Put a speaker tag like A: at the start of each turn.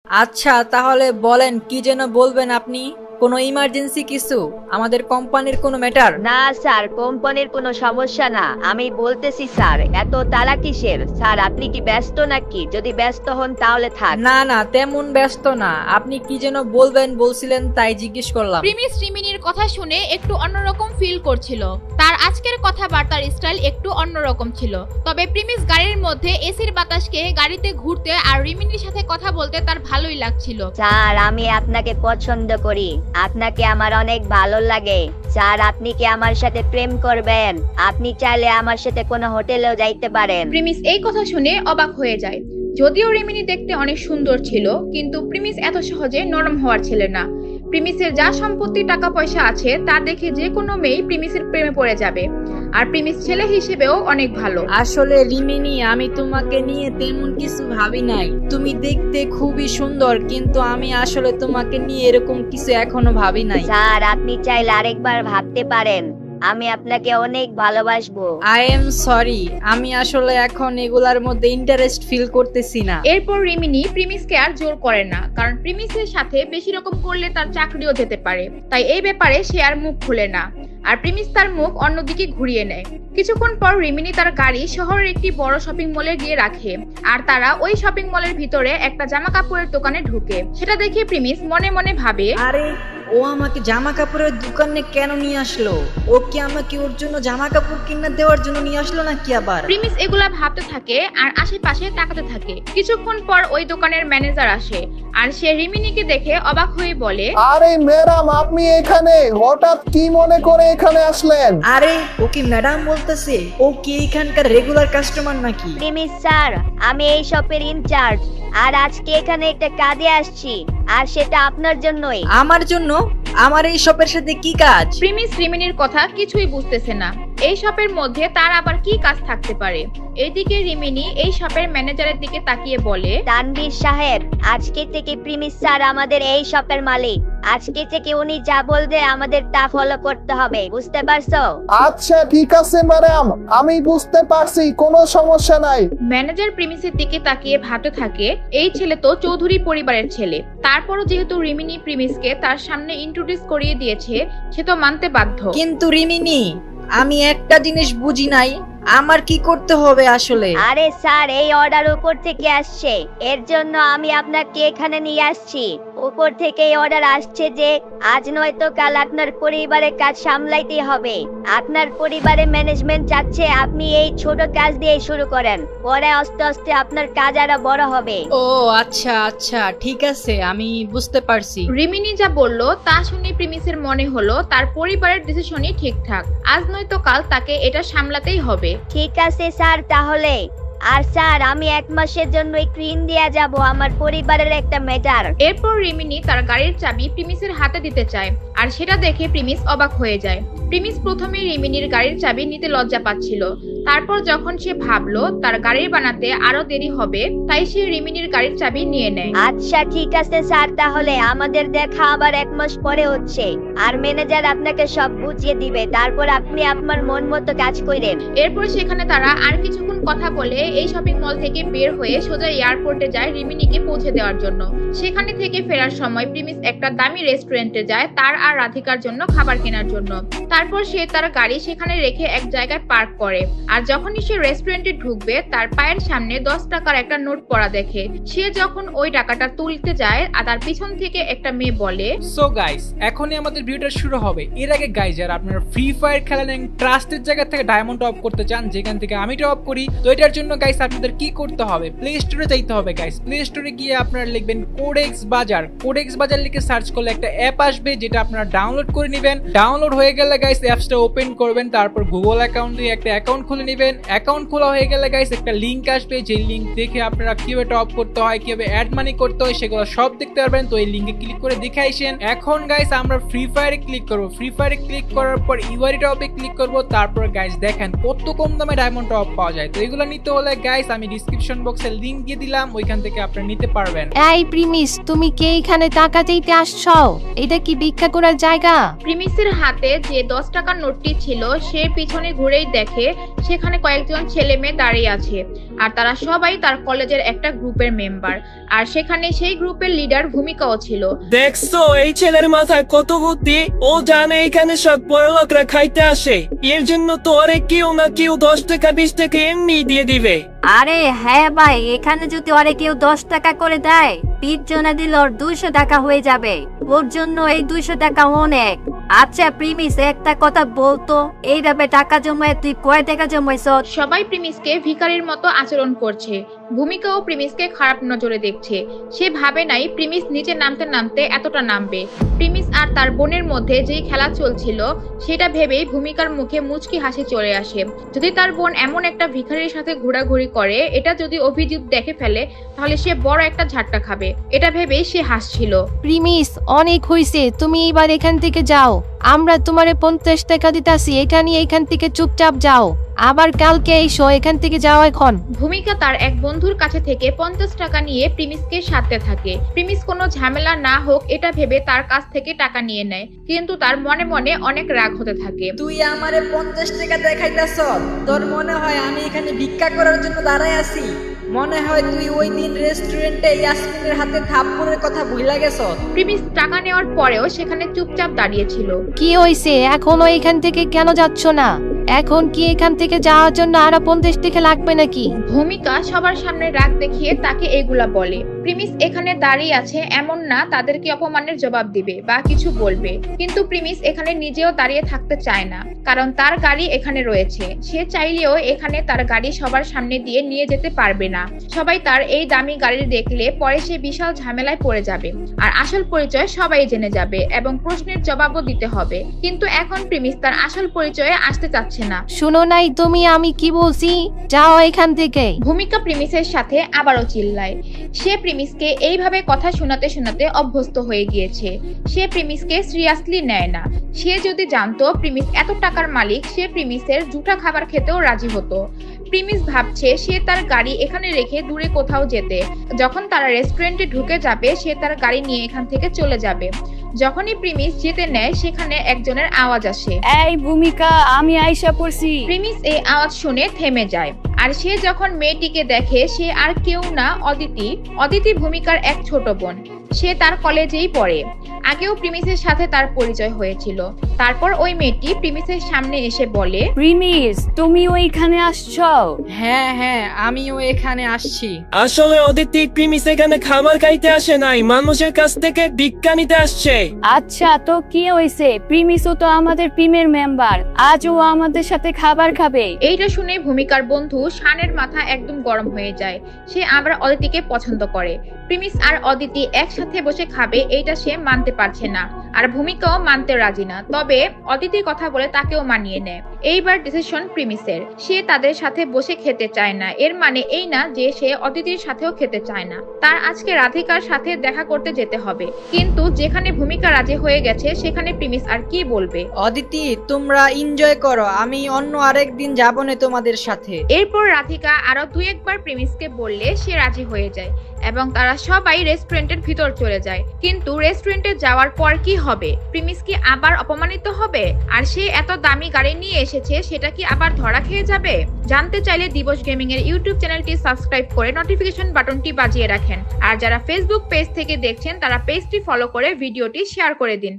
A: আচ্ছা তাহলে বলেন কি যেন বলবেন আপনি? কোনো ইমার্জেন্সি কিছু? আমাদের কোম্পানির কোনো ম্যাটার?
B: না স্যার, কোম্পানির কোনো সমস্যা না। আমি বলতেছি স্যার, এত তালা কিসের? স্যার আপনি কি ব্যস্ত নাকি? যদি ব্যস্ত হন তাহলে থাক।
A: না না, তেমন ব্যস্ত না। আপনি কি যেন বলবেন বলছিলেন, তাই জিজ্ঞেস করলাম।
C: প্রিমিস রিমিনির কথা শুনে একটু অন্যরকম ফিল করছিল। তার আজকের কথাবার্তার স্টাইল একটু অন্যরকম ছিল। তবে প্রিমিস গাড়ির মধ্যে এসির বাতাসকে গাড়িতে ঘুরতে আর রিমিনির সাথে কথা বলতে তার ভালোই লাগছিল।
B: স্যার আমি আপনাকে পছন্দ করি, আপনাকে আমার অনেক ভালো লাগে। স্যার আপনি কি আমার সাথে প্রেম করবেন? আপনি চাইলে আমার সাথে কোনো হোটেলেও যাইতে পারেন।
C: প্রিমিস এই কথা শুনে অবাক হয়ে যায়। যদিও রিমিনি দেখতে অনেক সুন্দর ছিল, কিন্তু প্রিমিস এত সহজে নরম হওয়ার ছেলে না। প্রিমিসের যা সম্পত্তি টাকা পয়সা আছে তা দেখে যে কোনো মেয়ে প্রিমিসের প্রেমে পড়ে যাবে। আর প্রিমিস ছেলে হিসেবেও অনেক ভালো।
A: আসলে রিমিনি, আমি তোমাকে নিয়ে তেমন কিছু ভাবি নাই। তুমি দেখতে খুবই সুন্দর, কিন্তু আমি আসলে তোমাকে নিয়ে এরকম কিছু এখনো ভাবি নাই।
B: স্যার আপনি চাইলে আরেকবার ভাবতে পারেন, আমি আপনাকে অনেক ভালোবাসবো।
A: আই এম সরি, আমি আসলে এখন এগুলার মধ্যে ইন্টারেস্ট ফিল করতেছি না।
C: এরপর রিমিনি প্রিমিসকে আর জোর করে না, কারণ প্রিমিসের সাথে বেশি রকম করলে তার চাকরিও যেতে পারে। তাই এই ব্যাপারে সে আর মুখ খুলে না, আর প্রিমিস তার মুখ অন্যদিকে ঘুরিয়ে নেয়। কিছুক্ষণ পর রিমিনি তার গাড়ি শহরের একটি বড় শপিং মলে গিয়ে রাখে, আর তারা ওই শপিং মলের ভিতরে একটা জামা কাপড়ের দোকানে ঢুকে। সেটা দেখে প্রিমিস মনে মনে ভাবে,
A: আরে ও আমাকে জামা কাপড়ের দোকানে কেন নিয়ে আসলো? ও কি আমাকে ওর জন্য জামা কাপড় কিনে দেওয়ার জন্য নিয়ে আসলো নাকি আবার?
C: প্রিমিস এগুলা ভাবতে থাকে আর আশেপাশে তাকাতে থাকে। কিছুক্ষণ পর ওই দোকানের ম্যানেজার আসে, আর সে রিমিনিকে দেখে অবাক হয়ে বলে,
D: আরে ম্যাডাম, আপনি এখানে হঠাৎ কি মনে করে এখানে আসলেন?
A: আরে ও কি ম্যাডাম বলতেছে? ও কি এখানকার রেগুলার কাস্টমার নাকি?
B: প্রিমিস স্যার, আমি এই শপের ইনচার্জ, আর আজকে এখানে একটা কাজে আসছি, আর সেটা আপনার জন্যই।
A: আমার জন্য? আমার এই শপের সাথে কি কাজ?
C: প্রিমিস রিমিনির কথা কিছুই বুঝতেছে না। এই শপের মধ্যে তার আবার কি কাজ থাকতে পারে? এইদিকে রিমিনি এই শপের ম্যানেজারের দিকে তাকিয়ে বলে,
B: তানভীর সাহেব, আজকে থেকে প্রিমিস স্যার আমাদের এই শপের মালিক। আজকে থেকে উনি যা বলবে আমাদের তা ফলো করতে হবে, বুঝতে পারছো?
D: আচ্ছা ঠিক আছে ম্যাডাম, আমি বুঝতে পারছি, কোনো সমস্যা নাই।
C: ম্যানেজার প্রিমিসের দিকে তাকিয়ে ভাবতে থাকে, এই ছেলে তো চৌধুরী পরিবারের ছেলে। তারপরও যেহেতু রিমিনি প্রিমিসকে তার সামনে ইন্ট্রোডিউস করিয়ে দিয়েছে, সে তো মানতে বাধ্য।
A: কিন্তু রিমিনি, আমি একটা জিনিস বুঝি নাই, আমার কি করতে হবে আসলে?
B: আরে স্যার, এই অর্ডার উপর থেকে আসছে, এর জন্য আমি আপনাকে এখানে নিয়ে আসছি। উপর থেকে এই অর্ডার আসছে যে আজ নয়তো কাল আপনার পরিবারের কাজ সামলাইতে হবে। আপনার পরিবারের ম্যানেজমেন্ট চাচ্ছে আপনি এই ছোট কাজ দিয়ে শুরু করেন, পরে আস্তে আস্তে আপনার কাজ আরো বড় হবে।
A: ও আচ্ছা আচ্ছা, ঠিক আছে, আমি বুঝতে পারছি।
C: রিমিনি যা বলল তা শুনে প্রিমিসের মনে হলো তার পরিবারের ডিসিশনই ঠিকঠাক। আজ নয়তো কাল তাকে এটা সামলাতেই হবে।
B: ঠিক আছে স্যার, তাহলে। আর স্যার, আমি 1 মাসের জন্য ঋণ দিয়ে যাব, আমার পরিবারের একটা ম্যাটার।
C: এরপর রিমিনি তার গাড়ির চাবি প্রিমিসের হাতে দিতে চায়, আর সেটা দেখে প্রিমিস অবাক হয়ে যায়। প্রিমিস প্রথমে রিমিনির গাড়ির চাবি নিতে লজ্জা পাচ্ছিল। তারপর যখন সে ভাবলো তার গাড়ি বানাতে আরো দেরি হবে, তাই সে রিমিনির গাড়ির চাবি নিয়ে নেয়।
B: আচ্ছা ঠিক আছে স্যার, তাহলে আমাদের দেখা আবার 1 মাস পরে হচ্ছে, আর ম্যানেজার আপনাকে সব বুঝিয়ে দিবে, তারপর আপনি আপনার মন মতো কাজ করেন।
C: এরপর সেখানে তারা আর কিছুক্ষণ কথা বলে এই শপিং মল থেকে বের হয়ে সোজা এয়ারপোর্টে যায় রিমিনিকে পৌঁছে দেওয়ার জন্য। সেখানে থেকে ফেরার সময় প্রিমিস একটা দামি রেস্টুরেন্টে যায় তার আর রাধিকার জন্য খাবার কেনার জন্য। তারপর সে তার গাড়ি সেখানে রেখে এক জায়গায় পার্ক করে, আর যখনই সে রেস্টুরেন্টে ঢুকবে তার পায়ের সামনে 10 টাকার একটা নোট পড়া দেখে। সে যখন ওই টাকাটা তুলতে যায় আর তার পিছন থেকে একটা মেয়ে বলে,
E: সো গাইস, এখনই আমাদের ভিডিওটা শুরু হবে। এর আগে গাইস, যারা আপনারা ফ্রি ফায়ার খেলেন এবং ট্রাস্টের জায়গা থেকে ডায়মন্ড টপ করতে চান, যেখান থেকে আমি টপ করি, তো এটার জন্য গাইস আপনাদের কি করতে হবে? প্লে স্টোরে যাইতে হবে গাইস। প্লে স্টোরে গিয়ে আপনারা লিখবেন কোডেক্স বাজার। কোডেক্স বাজার লিখে সার্চ করলে একটা অ্যাপ আসবে, যেটা আপনারা ডাউনলোড করে নেবেন। ডাউনলোড হয়ে গেলে গাইস অ্যাপসটা ওপেন করবেন, তারপর গুগল অ্যাকাউন্ট দিয়ে একটা অ্যাকাউন্ট খুলে নেবেন। অ্যাকাউন্ট খোলা হয়ে গেলে গাইস একটা লিংক আসবে, যে লিংক দেখে আপনারা কিভাবে টপ করতে হয়, কিভাবে অ্যাড মানি করতে হয়, সেগুলো সব দেখতে পারবেন। তো এই লিংকে ক্লিক করে দেখে আসেন। এখন গাইস আমরা ফ্রি ফায়ারে ক্লিক করব। ফ্রি ফায়ারে ক্লিক করার পর ইউআরই টপে ক্লিক করব। তারপর গাইস দেখেন কত কম দামে ডায়মন্ড টপ পাওয়া যায়। তো এগুলো নিতে হলে গাইস আমি ডিসক্রিপশন বক্সে লিংক দিয়ে দিলাম, ওইখান থেকে আপনারা নিতে পারবেন।
F: এই প্রিমিস, তুমি কে এখানে টাকা চাইতে আসছো? এটা কি ভিক্ষা করার জায়গা?
C: প্রিমিসের হাতে যে 10 টাকার নোটটি ছিল সে পিছনে ঘুরেই দেখে সেখানে কয়েকজন ছেলে মেয়ে দাঁড়িয়ে আছে আর তারা সবাই তার কলেজের একটা গ্রুপের মেম্বার। আর সেখানে সেই গ্রুপের লিডার ভূমিকাও ছিল।
G: দেখছো এই ছেলের মাথায় কত বুদ্ধি, ও জানে এখানে সব বড়লোকরা খাইতে আসে, এর জন্য তো আরে কেউ না কেউ 10 টাকা 20 টাকা এমনি দিয়ে দিবে।
F: আরে হ্যাঁ ভাই, এখানে যদি ওরে কেউ 10 টাকা করে দেয়, 3 জনে দিলে ওর 200 টাকা হয়ে যাবে। ওর জন্য এই 200 টাকা অনেক। আচ্ছা প্রিমিস, একটা কথা বলতো, এইভাবে টাকা জমায় তুই কয় টাকা জমাইছ?
C: সবাই প্রিমিসকে ভিখারির মতো আচরণ করছে। ভূমিকাও প্রিমিসকে খারাপ নজরে দেখছে। সে ভাবে নাই প্রিমিস নিচে নামতে নামতে এতটা নামবে। প্রিমিস আর তার বোনের মধ্যে যেই খেলা চলছিল সেটা ভেবেই ভূমিকার মুখে মুচকি হাসি চলে আসে। যদি তার বোন এমন একটা ভিখারির সাথে ঘোরাঘুরি করে, এটা যদি অভিজিৎ দেখে ফেলে, তাহলে সে বড় একটা ঝাটকা খাবে। এটা ভেবেই সে হাসছিল।
F: প্রিমিস, অনেক হইছে, তুমি এবার এখান থেকে যাও। আমরা তোমারে 50 টাকা দিতাছি, এখান থেকে চুপচাপ যাও। আবার কালকে এসো, এখান থেকে যাও এখন।
C: ভূমিকা তার এক বন্ধুর কাছে থেকে 50 টাকা নিয়ে প্রিমিসকে সাথে থাকে। প্রিমিস কোনো ঝামেলা না হোক এটা ভেবে তার কাছ থেকে টাকা নিয়ে নেয়, কিন্তু তার মনে মনে অনেক রাগ হতে থাকে।
A: তুই আমারে 50 টাকা দেখাইতাছ? তোর মনে হয় আমি এখানে ভিক্ষা করার জন্য দাঁড়ায় আছি? মনে হয় তুই ওই দিন রেস্টুরেন্টে ইয়াসমিনের হাতে থাপ্পড়ের কথা ভুইলা গেছ।
C: প্রিমিস টাকা নেওয়ার পরেও সেখানে চুপচাপ দাঁড়িয়েছিল।
F: কি হইছে? এখনো এখান থেকে কেন যাচ্ছ না? এখন কি এখান থেকে যাওয়ার জন্য আরো 50 টাকা লাগবে নাকি?
C: ভূমিকা সবার সামনে রাগ দেখিয়ে তাকে এগুলা বলে। প্রিমিস এখানে দাঁড়িয়ে আছে এমন না তাদেরকে অপমানের জবাব দিবে বা কিছু বলবে, কিন্তু প্রিমিস এখানে নিজেও দাঁড়িয়ে থাকতে চায় না, কারণ তার গাড়ি এখানে রয়েছে। সে চাইলেও এখানে তার গাড়ি সবার সামনে দিয়ে নিয়ে যেতে পারবে না। সবাই তার এই দামি গাড়ি দেখলে পরে সে বিশাল ঝামেলায় পড়ে যাবে, আর আসল পরিচয় সবাই জেনে যাবে এবং প্রশ্নের জবাবও দিতে হবে। কিন্তু এখন প্রিমিস তার আসল পরিচয়ে আসতে চাচ্ছে না।
F: শুনো নাই তুমি আমি কি বলছি? যাও এখান থেকে।
C: ভূমিকা প্রিমিসের সাথে আবারও চিল্লায়। সে প্রিমিসকে এইভাবে কথা শোনাতে শোনাতে অভ্যস্ত হয়ে গিয়েছে। সে প্রিমিসকে সিরিয়াসলি নেয় না। সে যদি জানতো প্রিমিস এত টাকার মালিক, সে প্রিমিসের জুটা খাবার খেতেও রাজি হতো। প্রিমিস ভাবছে সে তার গাড়ি এখানে রেখে দূরে কোথাও যেতে। যখন তারা রেস্টুরেন্টে ঢুকে যাবে, সে তার গাড়ি নিয়ে এখান থেকে চলে যাবে। যখনই প্রিমিস যেতে নেয়, সেখানে একজনের আওয়াজ আসে।
H: এই ভূমিকা, আমি আইসা পড়ছি।
C: প্রিমিস এই আওয়াজ শুনে থেমে যায়, আর সে যখন মেয়েটিকে দেখে সে আর কেউ না, অদিতি। অদিতি ভূমিকার এক ছোট বোন। সে তার কলেজেই পড়ে। আগেও প্রিমিসের সাথে তার পরিচয় হয়েছিল। তারপর ওই মেয়েটি প্রিমিসের সামনে এসে বলে,
H: প্রিমিস, তুমি ওইখানে আসছো?
A: হ্যাঁ হ্যাঁ, আমিও এখানে আসছি।
G: আসলে অদিতি, প্রিমিস এখানে খাবার খাইতে আসে নাই, মানুষের কাছ থেকে ভিক্ষা নিতে আসছে।
H: আচ্ছা, তো কি হয়েছে? প্রিমিসও তো আমাদের টিমের মেম্বার, আজ ও আমাদের সাথে খাবার খাবে।
C: এইটা শুনে ভূমিকার বন্ধু শানের মাথা একদম গরম হয়ে যায়। সে আবার অদিতিকে পছন্দ করে। প্রিমিস আর অদিতি একসাথে বসে খাবে এইটা সে মানতে পারছে না, আর ভূমিকাও মানতে রাজি না। তবে অদিতির কথা বলে তাকেও মানিয়ে নেয়। এইবার ডিসিশন প্রিমিসের। সে তাদের সাথে বসে খেতে চায় না। এর মানে এই না যে সে অদিতির সাথেও খেতে চায় না। তার আজকে রাধিকার সাথে দেখা করতে যেতে হবে, কিন্তু যেখানে ভূমিকা রাজি হয়ে গেছে সেখানে প্রিমিস আর কি বলবে।
A: অদিতি, তোমরা এনজয় করো, আমি অন্য আরেকদিন যাবো না তোমাদের সাথে।
C: এরপর রাধিকা আরো 2-1 বার প্রিমিসকে বললে সে রাজি হয়ে যায় এবং তারা সবাই রেস্টুরেন্টের ভিতর চলে যায়। কিন্তু রেস্টুরেন্টে যাওয়ার পর কি হবে? প্রিমিস কি আবার অপমানিত হবে? আর সে এত দামি গাড়ি নিয়ে এসেছে, সেটা কি আবার ধরা খেয়ে যাবে? জানতে চাইলে দিবস গেমিং এর ইউটিউব চ্যানেলটি সাবস্ক্রাইব করে নোটিফিকেশন বাটনটি বাজিয়ে রাখেন। আর যারা ফেসবুক পেজ থেকে দেখছেন তারা পেজটি ফলো করে ভিডিওটি শেয়ার করে দিন।